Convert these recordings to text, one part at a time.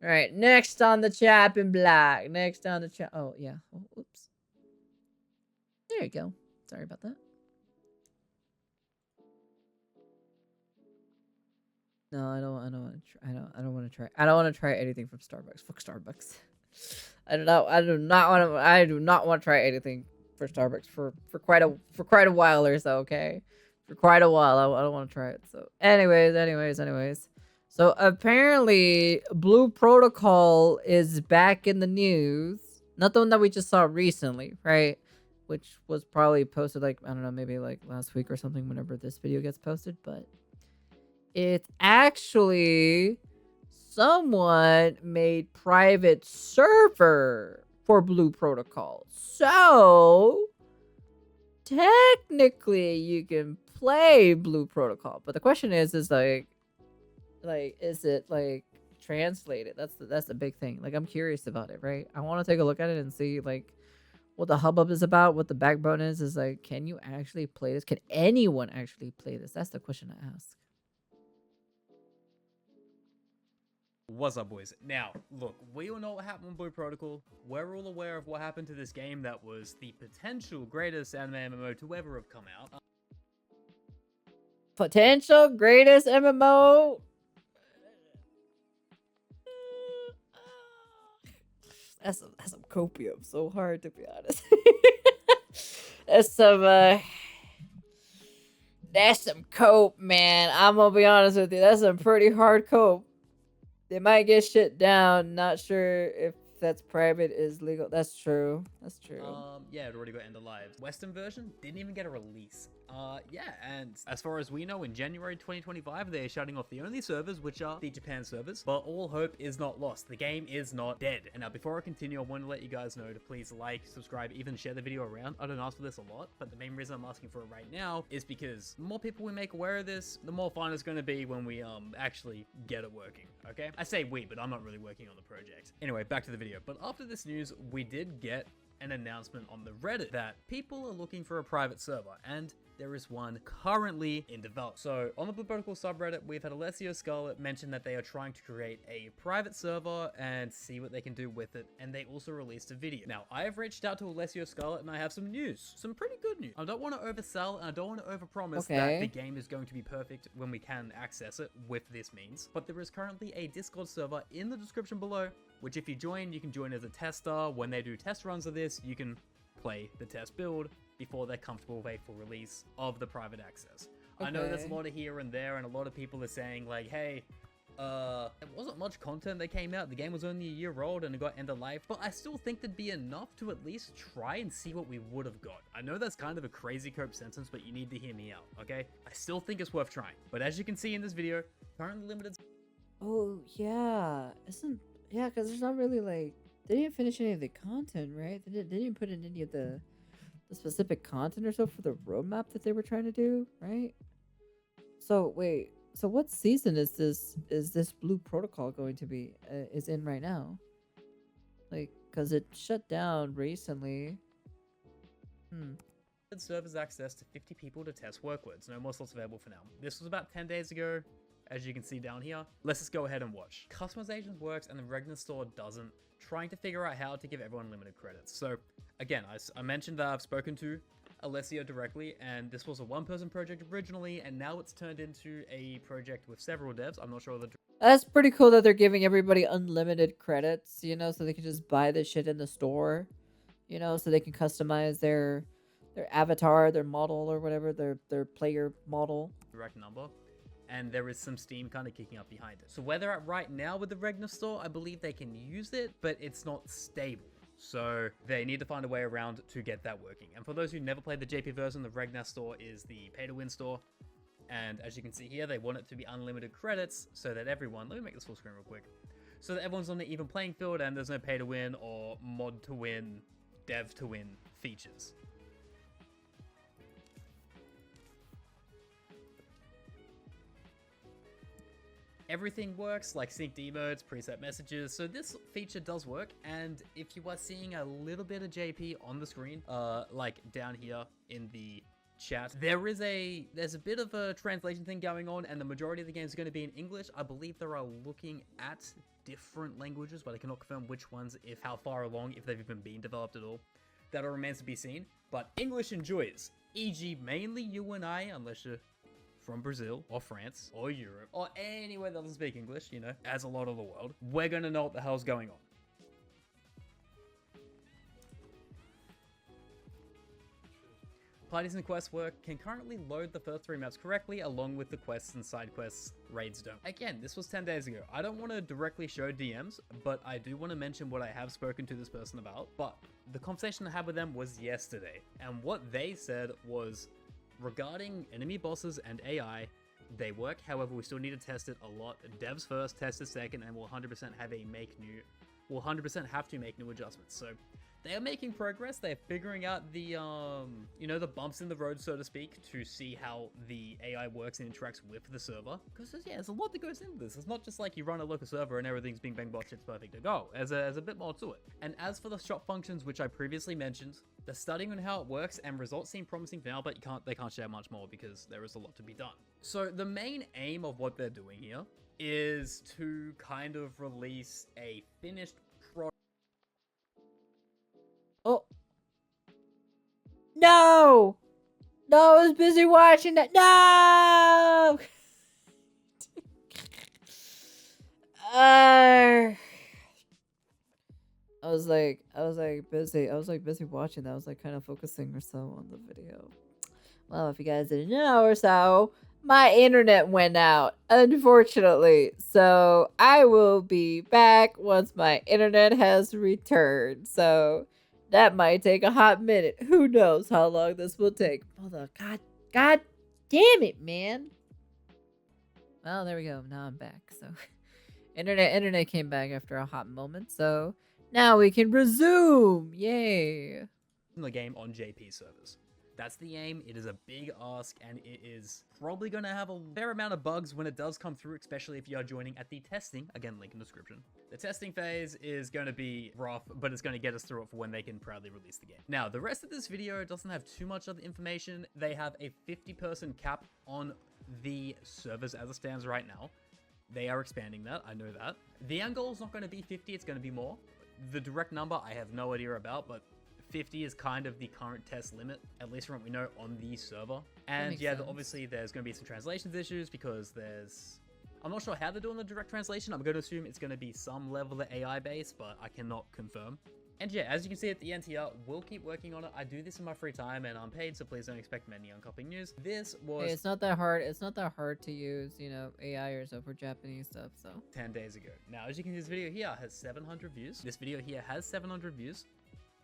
All right, next on the chopping block. Next on the chop. Oh yeah. Oh, oops. There you go. Sorry about that. No, I don't. I don't want to try. I don't want to try. I don't want to try anything from Starbucks. Fuck Starbucks. I do not. I do not want to. I do not want to try anything for Starbucks for quite a while or so. Okay, for quite a while. I don't want to try it. So, anyways. So apparently, Blue Protocol is back in the news. Not the one that we just saw recently, right? Which was probably posted like I don't know, maybe like last week or something. Whenever this video gets posted, but it's actually someone made private server for Blue Protocol. So technically you can play Blue Protocol. But the question is like is it like translated? That's the big thing. Like I'm curious about it, right? I want to take a look at it and see like what the hubbub is about, what the backbone is like, can you actually play this? Can anyone actually play this? That's the question I ask. What's up, boys? Now, look, we all know what happened with Blue Protocol. We're all aware of what happened to this game that was the potential greatest anime MMO to ever have come out. Potential greatest MMO. That's some copium. So hard to be honest. That's some cope, man. I'm gonna be honest with you. That's some pretty hard cope. They might get shit down. Not sure if that's private is legal. That's true. That's true. Yeah, it already got end of life. Western version didn't even get a release. Yeah, and as far as we know, in January 2025, they are shutting off the only servers, which are the Japan servers. But all hope is not lost. The game is not dead. And now, before I continue, I want to let you guys know to please like, subscribe, even share the video around. I don't ask for this a lot, but the main reason I'm asking for it right now is because the more people we make aware of this, the more fun it's going to be when we actually get it working. Okay? I say we, but I'm not really working on the project. Anyway, back to the video. But after this news, we did get an announcement on the Reddit that people are looking for a private server, and there is one currently in development. So on the Blue Protocol subreddit, we've had Alessio Scarlet mention that they are trying to create a private server and see what they can do with it, and they also released a video. Now, I have reached out to Alessio Scarlet and I have some news, some pretty good news. I don't want to oversell and I don't want to overpromise that the game is going to be perfect when we can access it with this means, but there is currently a Discord server in the description below, which if you join, you can join as a tester. When they do test runs of this, you can play the test build before they're comfortable with a full release of the private access. Okay. I know there's a lot of here and there, and a lot of people are saying like, hey, there wasn't much content that came out. The game was only a year old and it got end of life, but I still think there'd be enough to at least try and see what we would have got. I know that's kind of a crazy cope sentence, but you need to hear me out, okay? I still think it's worth trying. But as you can see in this video, currently limited. Oh yeah, yeah, because there's not really like they didn't finish any of the content, right? They didn't put in any of the specific content or so for the roadmap that they were trying to do, right? So wait, so what season is this Blue Protocol going to be is in right now? Like, cause it shut down recently. Servers access to 50 people to test workloads. No more slots available for now. This was about 10 days ago. As you can see down here, let's just go ahead and watch. Customization works and the regular store doesn't. Trying to figure out how to give everyone limited credits. So again, I mentioned that I've spoken to Alessio directly, and this was a one-person project originally, and now it's turned into a project with several devs. I'm not sure the... That's pretty cool that they're giving everybody unlimited credits, you know, so they can just buy the shit in the store, you know, so they can customize their avatar, their model, or whatever, their player model. Direct number. And there is some steam kind of kicking up behind it. So where they're at right now with the Regna store, I believe they can use it, but it's not stable. So they need to find a way around to get that working. And for those who never played the JP version, the Regna store is the pay-to-win store. And as you can see here, they want it to be unlimited credits so that everyone, let me make this full screen real quick, so that everyone's on the even playing field and there's no pay-to-win or mod-to-win, dev-to-win features. Everything works, like synced emotes, preset messages, so this feature does work, and if you are seeing a little bit of JP on the screen, like down here in the chat. There's a bit of a translation thing going on, and the majority of the game is going to be in English. I believe they are looking at different languages, but I cannot confirm which ones, if how far along, if they've even been developed at all. That all remains to be seen. But English enjoyers, e.g. mainly you and I, unless you're from Brazil or France or Europe or anywhere that doesn't speak English, you know, as a lot of the world, we're going to know what the hell's going on. Parties and quest work can currently load the first 3 maps correctly, along with the quests and side quests raids don't. Again, this was 10 days ago. I don't want to directly show DMs, but I do want to mention what I have spoken to this person about. But the conversation I had with them was yesterday, and what they said was regarding enemy bosses and AI, they work. However, we still need to test it a lot. Devs first, test it second, and we'll 100% have to make new adjustments. So they are making progress. They're figuring out the, you know, the bumps in the road, so to speak, to see how the AI works and interacts with the server. Because, yeah, there's a lot that goes into this. It's not just like you run a local server and everything's being bang botched, it's perfect to go. There's a bit more to it. And as for the shop functions, which I previously mentioned, they're studying on how it works, and results seem promising for now, but they can't share much more because there is a lot to be done. So the main aim of what they're doing here is to kind of release a finished product. Oh. No! No, I was busy watching that. No! I was busy watching that. I was like kind of focusing or so on the video. Well, if you guys didn't know or so, my internet went out, unfortunately. So I will be back once my internet has returned. So that might take a hot minute. Who knows how long this will take? Mother, God damn it, man. Well, there we go. Now I'm back. So internet came back after a hot moment. So now we can resume. Yay. The game on JP servers. That's the aim. It is a big ask, and it is probably going to have a fair amount of bugs when it does come through, especially if you are joining at the testing. Again, link in the description. The testing phase is going to be rough, but it's going to get us through it for when they can proudly release the game. Now, the rest of this video doesn't have too much other information. They have a 50-person cap on the servers as it stands right now. They are expanding that. I know that. The end goal is not going to be 50. It's going to be more. The direct number, I have no idea about, but 50 is kind of the current test limit, at least from what we know on the server. And yeah, obviously there's going to be some translations issues because I'm not sure how they're doing the direct translation. I'm going to assume it's going to be some level of AI based, but I cannot confirm. And yeah, as you can see at the end here, we'll keep working on it. I do this in my free time and I'm paid, so please don't expect many uncoupling news. This was... Hey, it's not that hard. It's not that hard to use, you know, AI or so for Japanese stuff, so. 10 days ago. Now, as you can see, this video here has 700 views. This video here has 700 views.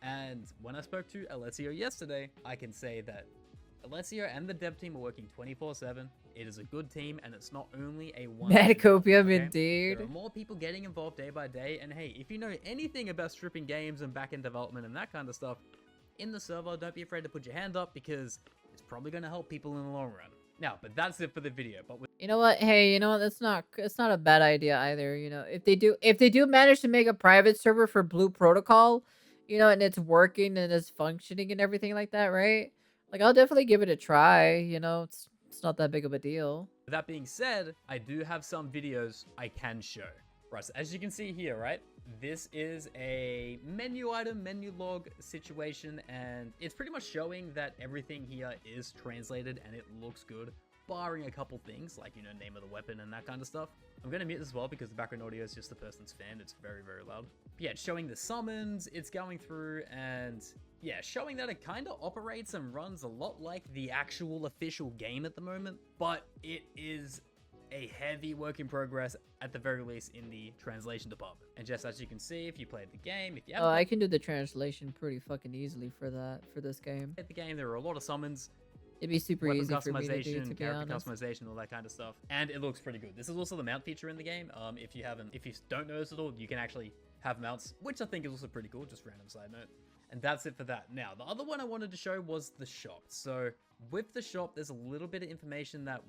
And when I spoke to Alessio yesterday, I can say that Alessio and the dev team are working 24/7. It is a good team, and it's not only a one. Medicopium, okay? indeed. There are more people getting involved day by day, and hey, if you know anything about stripping games and back-end development and that kind of stuff, in the server, don't be afraid to put your hand up because it's probably going to help people in the long run. Now, but that's it for the video. But you know what? Hey, you know what? It's not a bad idea either. You know, if they do manage to make a private server for Blue Protocol, you know, and it's working and it's functioning and everything like that, right? Like, I'll definitely give it a try. You know, it's not that big of a deal. That being said, I do have some videos I can show. Right, so as you can see here, right? This is a menu item, menu log situation, and it's pretty much showing that everything here is translated and it looks good, barring a couple things like, you know, name of the weapon and that kind of stuff. I'm going to mute this as well because the background audio is just the person's fan. It's very, very loud. But yeah, it's showing the summons, it's going through, and yeah, showing that it kind of operates and runs a lot like the actual official game at the moment, but it is a heavy work in progress at the very least in the translation department. And just as you can see, if you played the game, if you haven't I can do the translation pretty fucking easily for this game. played the game, there are a lot of summons. It'd be super Weapon easy for me to do, to be character honest. customization, all that kind of stuff, and it looks pretty good. This is also the mount feature in the game. If you don't know this at all, you can actually have mounts, which I think is also pretty cool. Just random side note. And that's it for that. Now, the other one I wanted to show was the shop. So with the shop, there's a little bit of information that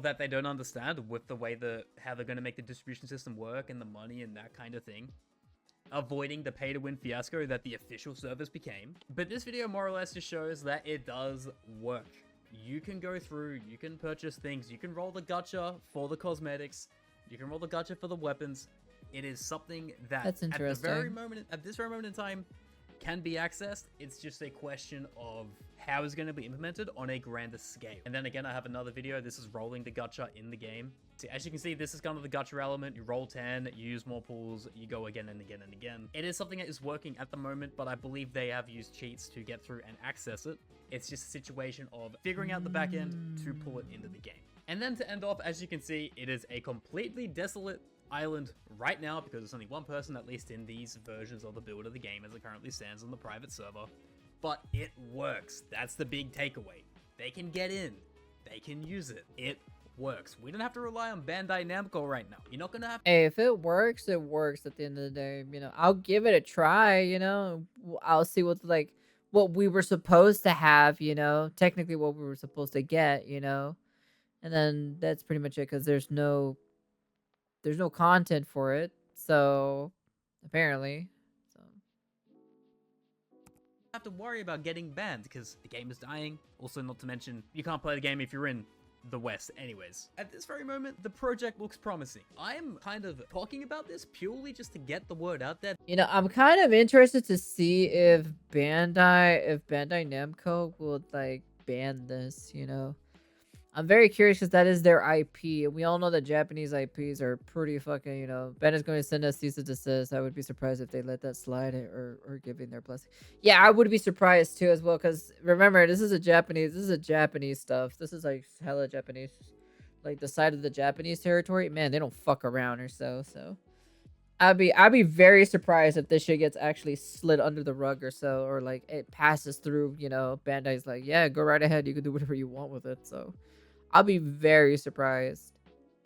that they don't understand with the way how they're going to make the distribution system work and the money and that kind of thing. avoiding the pay-to-win fiasco that the official servers became. But this video more or less just shows that it does work. You can go through, you can purchase things, you can roll the gacha for the cosmetics, you can roll the gacha for the weapons. It is something that That's interesting. at this very moment in time can be accessed. It's just a question of how it's going to be implemented on a grander scale. And then again, I have another video. This is rolling the gacha in the game. So as you can see, this is kind of the gacha element. You roll 10, you use more pools, you go again and again and again. It is something that is working at the moment, but I believe they have used cheats to get through and access it. It's just a situation of figuring out the back end to pull it into the game. And then to end off, as you can see, it is a completely desolate island right now because there's only one person, at least in these versions of the build of the game as it currently stands on the private server. But it works. That's the big takeaway. They can get in. They can use it. It works. We don't have to rely on Bandai Namco right now. You're not gonna have. Hey, if it works, it works at the end of the day. You know, I'll give it a try, you know. I'll see what we were supposed to have, you know, technically what we were supposed to get, you know. And then that's pretty much it because there's no content for it. So apparently, so have to worry about getting banned because the game is dying. Also, not to mention, you can't play the game if you're in the West anyways. At this very moment, the project looks promising. I'm kind of talking about this purely just to get the word out there. You know, I'm kind of interested to see if Bandai Namco will like ban this, you know. I'm very curious because that is their IP. And we all know that Japanese IPs are pretty fucking, you know, Bandai's going to send us cease and desist. I would be surprised if they let that slide or giving their blessing. Yeah, I would be surprised too as well because remember, this is a Japanese stuff. This is like hella Japanese. Like the side of the Japanese territory. Man, they don't fuck around or so. So I'd be very surprised if this shit gets actually slid under the rug or so. Or like it passes through, you know, Bandai's like, yeah, go right ahead. You can do whatever you want with it. So I'll be very surprised.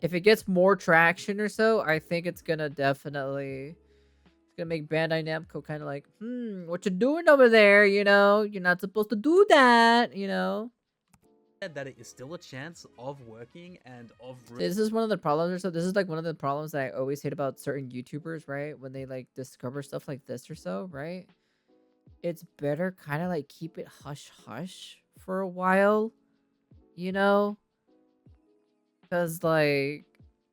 If it gets more traction or so, I think it's gonna definitely make Bandai Namco kind of like, what you doing over there? You know, you're not supposed to do that, you know. That it is still a chance of working and of... This is one of the problems or so. This is like one of the problems that I always hate about certain YouTubers, right? When they like discover stuff like this or so, right? It's better kind of like keep it hush hush for a while, you know? Because, like,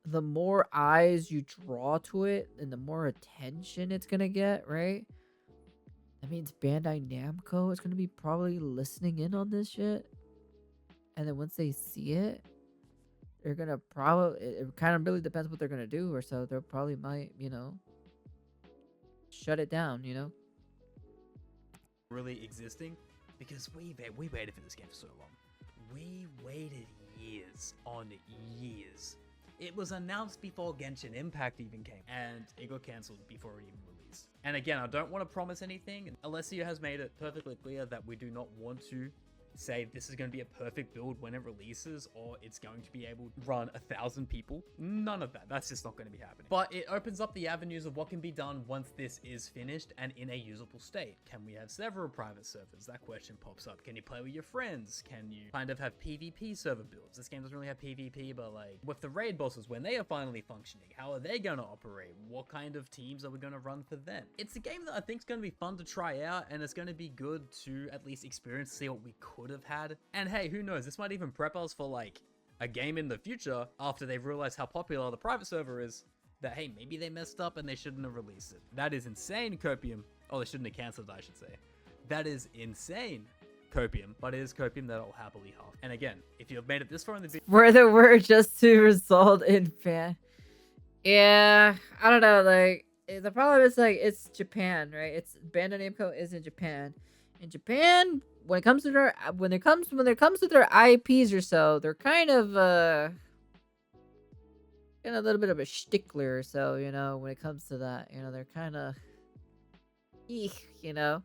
the more eyes you draw to it and the more attention it's going to get, right? That means Bandai Namco is going to be probably listening in on this shit. And then once they see it, they're going to probably... It kind of really depends what they're going to do or so. They probably might, you know, shut it down, you know? Really existing because we waited for this game for so long. We waited years on years. It was announced before Genshin Impact even came, and it got cancelled before it even released. And again, I don't want to promise anything. Alessio has made it perfectly clear that we do not want to say this is going to be a perfect build when it releases, or it's going to be able to run 1,000 people. None of that. That's just not going to be happening. But it opens up the avenues of what can be done once this is finished and in a usable state. Can we have several private servers? That question pops up. Can you play with your friends? Can you kind of have PvP server builds? This game doesn't really have PvP, but like with the raid bosses, when they are finally functioning, how are they going to operate? What kind of teams are we going to run for them? It's a game that I think is going to be fun to try out, and it's going to be good to at least experience, see what we could have had. And hey, who knows, this might even prep us for like a game in the future after they've realized how popular the private server is, that hey, maybe they messed up and they shouldn't have released it. That is insane, Copium. Oh, they shouldn't have cancelled it, I should say. That is insane, Copium, but it is Copium that I'll happily have. And again, if you've made it this far in the video, where the word just to result in fan. Yeah, I don't know, like the problem is like it's Japan, right? It's Bandai Namco is in Japan. In Japan, when it comes to their IPs or so, they're kind of a little bit of a stickler or so, you know, when it comes to that. You know, they're kind of you know.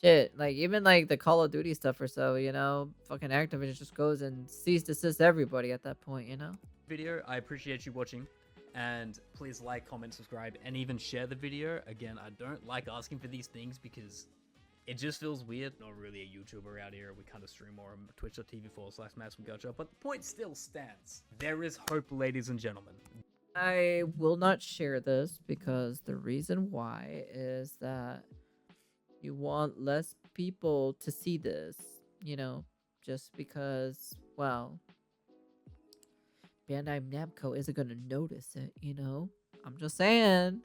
Shit, like even like the Call of Duty stuff or so, you know, fucking Activision just goes and cease desist everybody at that point, you know. Video, I appreciate you watching. And please like, comment, subscribe, and even share the video. Again, I don't like asking for these things because it just feels weird. Not really a YouTuber out here. We kind of stream more on twitch.tv/MaximumGacha. But the point still stands. There is hope, ladies and gentlemen. I will not share this because the reason why is that you want less people to see this, you know, just because, well, Bandai Namco isn't going to notice it, you know? I'm just saying.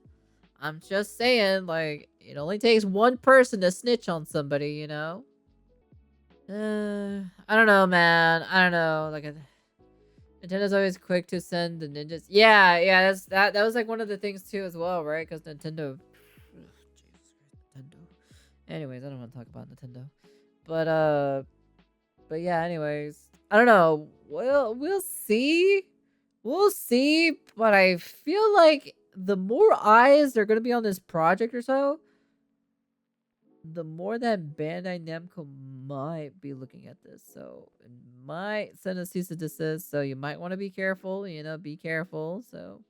I'm just saying, like, it only takes one person to snitch on somebody, you know? I don't know, man. I don't know. Like, Nintendo's always quick to send the ninjas. Yeah, yeah, that was like one of the things too as well, right? Because Nintendo, Jesus Christ, Nintendo. Anyways, I don't want to talk about Nintendo, but yeah. Anyways, I don't know. We'll see. We'll see. But I feel like the more eyes are gonna be on this project or so, the more that Bandai Namco might be looking at this. So it might send a cease and desist. So you might want to be careful, you know, be careful. So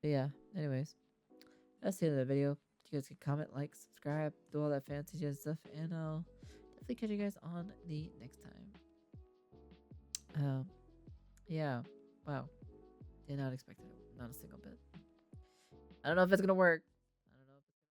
but yeah, anyways, that's the end of the video. You guys can comment, like, subscribe, do all that fancy jazz stuff, and I'll definitely catch you guys on the next time. Yeah. Wow. Did not expect it. Not a single bit. I don't know if it's gonna work.